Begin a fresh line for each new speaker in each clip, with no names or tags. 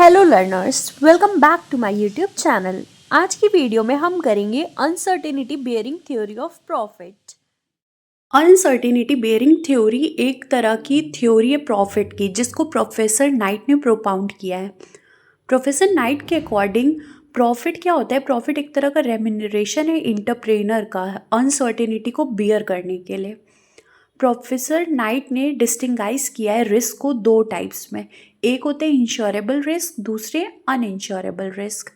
Hello learners, welcome back to my YouTube channel. आज की video में हम करेंगे uncertainty bearing theory of profit. Uncertainty bearing theory एक तरह की थ्योरी है प्रॉफिट की, जिसको प्रोफेसर नाइट ने प्रोपाउंड किया है। प्रोफेसर नाइट के अकॉर्डिंग प्रॉफिट क्या होता है? प्रॉफिट एक तरह का रेम्यूनरेशन है इंटरप्रेनर का अनसर्टेनिटी को बियर करने के लिए। प्रोफेसर नाइट ने डिस्टिंगाइज किया है रिस्क को दो टाइप्स में। एक होते हैं इंश्योरेबल रिस्क, दूसरे अनइंश्योरेबल रिस्क।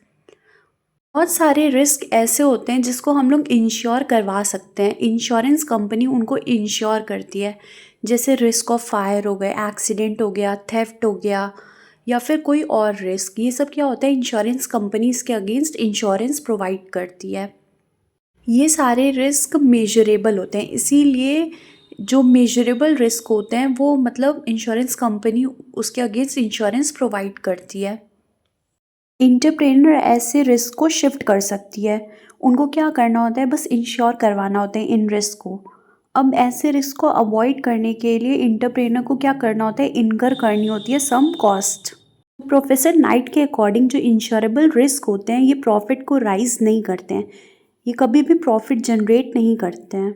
बहुत सारे रिस्क ऐसे होते हैं जिसको हम लोग इंश्योर करवा सकते हैं, इंश्योरेंस कंपनी उनको इंश्योर करती है। जैसे रिस्क ऑफ फायर हो गए, एक्सीडेंट हो गया, थेफ्ट हो गया, या फिर कोई और रिस्क। ये सब क्या होता है? इंश्योरेंस कंपनीज के अगेंस्ट इंश्योरेंस प्रोवाइड करती है। ये सारे रिस्क मेजरेबल होते हैं, इसीलिए जो मेजरेबल रिस्क होते हैं वो मतलब इंश्योरेंस कंपनी उसके अगेंस्ट इंश्योरेंस प्रोवाइड करती है। इंटरप्रेनर ऐसे रिस्क को शिफ्ट कर सकती है। उनको क्या करना होता है? बस इंश्योर करवाना होता है इन रिस्क को। अब ऐसे रिस्क को अवॉइड करने के लिए इंटरप्रेनर को क्या करना होता है? इनकर करनी होती है सम कॉस्ट। प्रोफेसर नाइट के अकॉर्डिंग जो इंश्योरेबल रिस्क होते हैं ये प्रॉफिट को राइज नहीं करते हैं, ये कभी भी प्रॉफिट जनरेट नहीं करते हैं।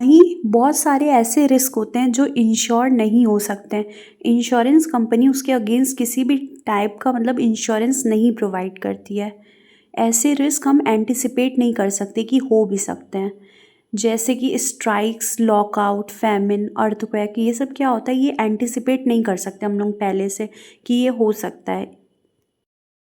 वहीं बहुत सारे ऐसे रिस्क होते हैं जो इंश्योर नहीं हो सकते हैं। इंश्योरेंस कंपनी उसके अगेंस्ट किसी भी टाइप का मतलब इंश्योरेंस नहीं प्रोवाइड करती है। ऐसे रिस्क हम एंटिसिपेट नहीं कर सकते कि हो भी सकते हैं, जैसे कि स्ट्राइक्स, लॉकआउट, फैमिन, अर्थक्वेक। ये सब क्या होता है? ये एंटिसिपेट नहीं कर सकते हम लोग पहले से कि ये हो सकता है।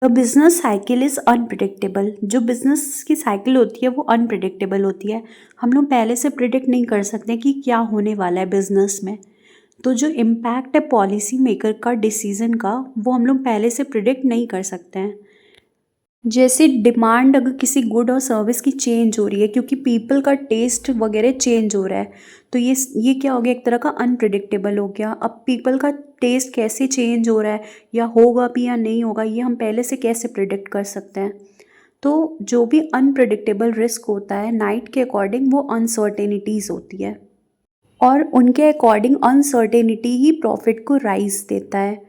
The business cycle is unpredictable. जो बिजनेस की साइकिल होती है वो अनप्रिडिक्टेबल होती है। हम लोग पहले से प्रिडिक्ट नहीं कर सकते कि क्या होने वाला है बिजनेस में। तो जो इम्पैक्ट है पॉलिसी मेकर का डिसीजन का, वो हम लोग पहले से प्रिडिक्ट नहीं कर सकते हैं। जैसे डिमांड अगर किसी गुड और सर्विस की चेंज हो रही है क्योंकि पीपल का टेस्ट वगैरह चेंज हो रहा है, तो ये क्या हो गया? एक तरह का अनप्रिडिक्टेबल हो गया। अब पीपल का टेस्ट कैसे चेंज हो रहा है या होगा भी या नहीं होगा, ये हम पहले से कैसे प्रिडिक्ट कर सकते हैं? तो जो भी अनप्रिडिक्टेबल रिस्क होता है नाइट के अकॉर्डिंग वो अनसर्टेनिटीज़ होती है, और उनके अकॉर्डिंग अनसर्टेनिटी ही प्रॉफिट को राइज देता है।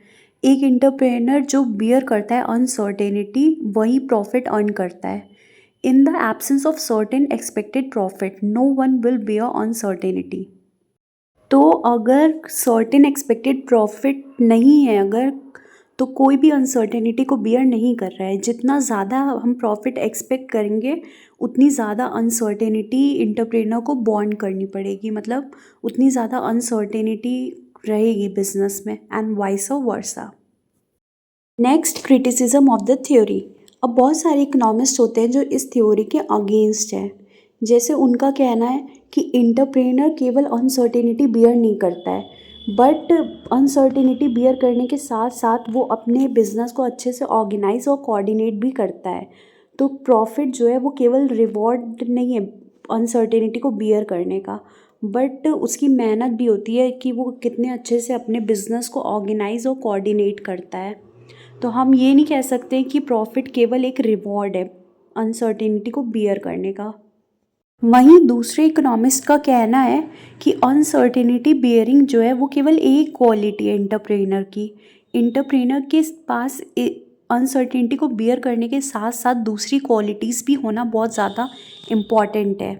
एक इंटरप्रेनर जो बियर करता है अनसर्टेनिटी वही प्रॉफिट अर्न करता है। In the absence of certain expected profit no one will bear uncertainty. तो अगर सर्टेन एक्सपेक्टेड प्रॉफिट नहीं है अगर, तो कोई भी अनसर्टेनिटी को बियर नहीं कर रहा है। जितना ज़्यादा हम प्रॉफिट एक्सपेक्ट करेंगे उतनी ज़्यादा अनसर्टेनिटी इंटरप्रेनर को बॉन्ड करनी पड़ेगी, मतलब उतनी ज़्यादा अनसर्टेनिटी रहेगी बिजनेस में, and vice versa. Next, criticism of the theory. अब बहुत सारे इकोनॉमिस्ट होते हैं जो इस थ्योरी के अगेंस्ट हैं। जैसे उनका कहना है कि इंटरप्रेनर केवल अनसर्टेनिटी बियर नहीं करता है, बट अनसर्टेनिटी बियर करने के साथ साथ वो अपने बिजनेस को अच्छे से ऑर्गेनाइज और कोऑर्डिनेट भी करता है। तो प्रॉफिट जो है वो केवल रिवॉर्ड नहीं है अनसर्टेनिटी को बियर करने का, बट उसकी मेहनत भी होती है कि वो कितने अच्छे से अपने बिजनेस को ऑर्गेनाइज और कोऑर्डिनेट करता है। तो हम ये नहीं कह सकते कि प्रॉफिट केवल एक रिवॉर्ड है अनसर्टेनिटी को बियर करने का। वहीं दूसरे इकोनॉमिस्ट का कहना है कि अनसर्टेनिटी बियरिंग जो है वो केवल एक क्वालिटी है इंटरप्रेनर की। इंटरप्रेनर के पास अनसर्टेनिटी को बियर करने के साथ साथ दूसरी क्वालिटीज़ भी होना बहुत ज़्यादा इम्पॉर्टेंट है।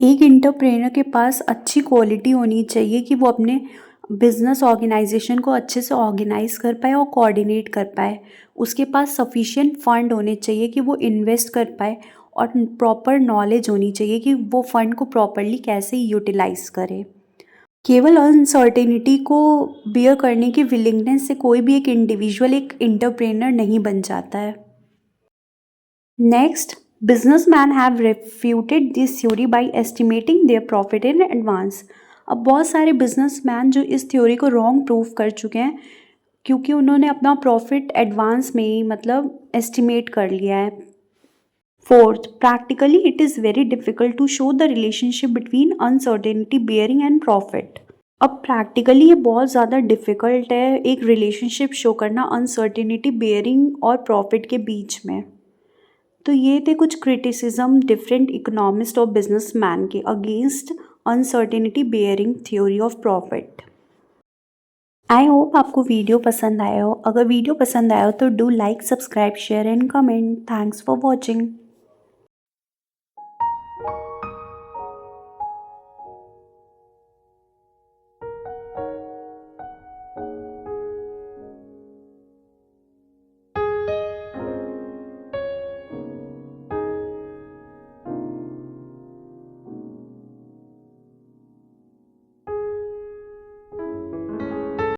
एक इंटरप्रेनर के पास अच्छी क्वालिटी होनी चाहिए कि वो अपने बिजनेस ऑर्गेनाइजेशन को अच्छे से ऑर्गेनाइज कर पाए और कोऑर्डिनेट कर पाए। उसके पास सफिशिएंट फंड होने चाहिए कि वो इन्वेस्ट कर पाए, और प्रॉपर नॉलेज होनी चाहिए कि वो फंड को प्रॉपरली कैसे यूटिलाइज करे। केवल अनसर्टेनिटी को बियर करने की विलिंगनेस से कोई भी एक इंडिविजुअल एक इंटरप्रेनर नहीं बन जाता है। Next, businessmen have refuted this theory by estimating their profit in advance. अब बहुत सारे बिजनेसमैन जो इस थ्योरी को रॉन्ग प्रूव कर चुके हैं क्योंकि उन्होंने अपना प्रॉफिट एडवांस में ही मतलब एस्टिमेट कर लिया है। Fourth, practically it is very difficult to show the relationship between uncertainty bearing and profit. अब प्रैक्टिकली ये बहुत ज़्यादा डिफ़िकल्ट है एक रिलेशनशिप शो करना अनसर्टेनिटी बियरिंग और प्रॉफिट के बीच में। तो ये थे कुछ क्रिटिसिज्म डिफरेंट इकोनॉमिस्ट और बिजनेसमैन के against uncertainty bearing theory of profit. I hope आपको वीडियो पसंद आया हो। अगर वीडियो पसंद आया हो तो do like, subscribe, share and comment. Thanks for watching.